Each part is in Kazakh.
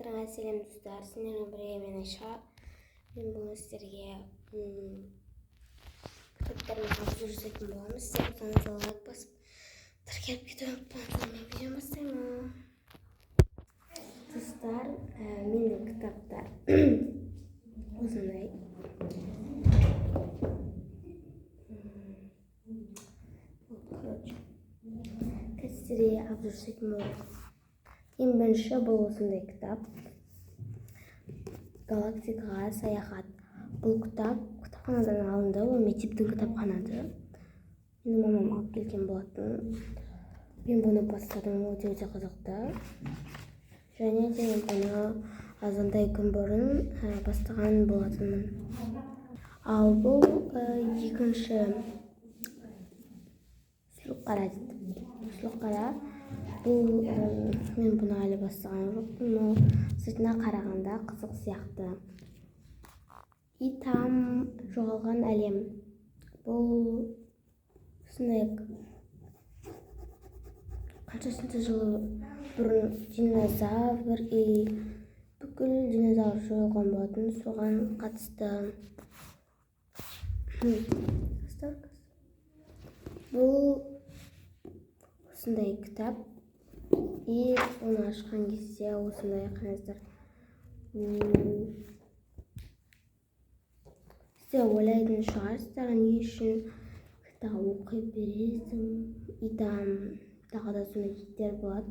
Барлықтарыңа сәлем достар, сіздермен бірге мен Айша. Мен бүгін сіздерге кітаптармен обзор жасайтын боламыз. Сіздер болсаңыз лайк басып тіркеліп кетуді ұмытпаңыздар. Видео бастаймын. Достар, менің кітаптар осындай. Сіздерге обзор жасайтын боламыз. Ең бірінші бұл осындай кітап. Галактикаға саяхат. Бұл кітап кітапханадан алынды. Ол мектептің кітапханасы. Менің мамам алып келген болатын. Мен бұны бастадым, өте қызықты. Және де бұны азғантай күн бұрын бастаған болатынмын. Ал бұл екінші сұлуқара дейді. Сұлуқара. Бұл мен бұны әлі бастаған жоқпын, но сыртына қарағанда қызық сияқты. Итам жоғалған әлем. Бұл осындай қаншасыншы жылы бұрын динозавр бүкіл динозавр жойылған болатын, соған қатысты. Бұл осындай кітап. Оны ашқан кезде осындай қараңыздар. Сіздер ойлайтын шығарсыздар, не үшін кітап оқи бересің? Итам тағы да сондай иттер болады.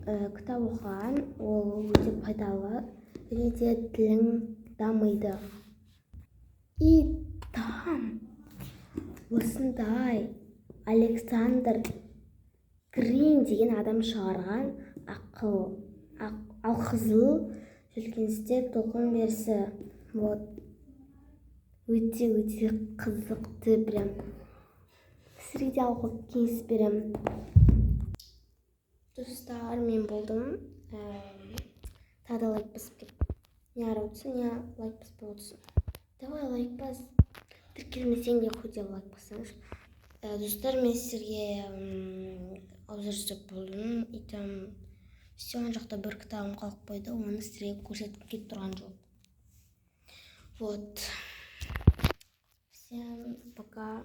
Кітап оқыған ол өте пайдалы, және де тілің дамиды. Итам осындай Александр Грин деген адам шығарған алқызыл желкеністе толқын берісі. Өте қызықты прям. Сіздерге де алуға кеңес беремін. Достар, мен болдым. Тағы да лайк басып кеп. Не арып отырсың, не лайк басып отырсың. Давай лайк бас. Тіркелмесең де хотя бы лайк басыңыз. Достар, мен сіздерге обзор жасап болдым. Итам все ана жақта бір кітабым қалып қойды, оны сіздерге көрсетіп кетіп тұрған жоқ. Вот. Всем пока.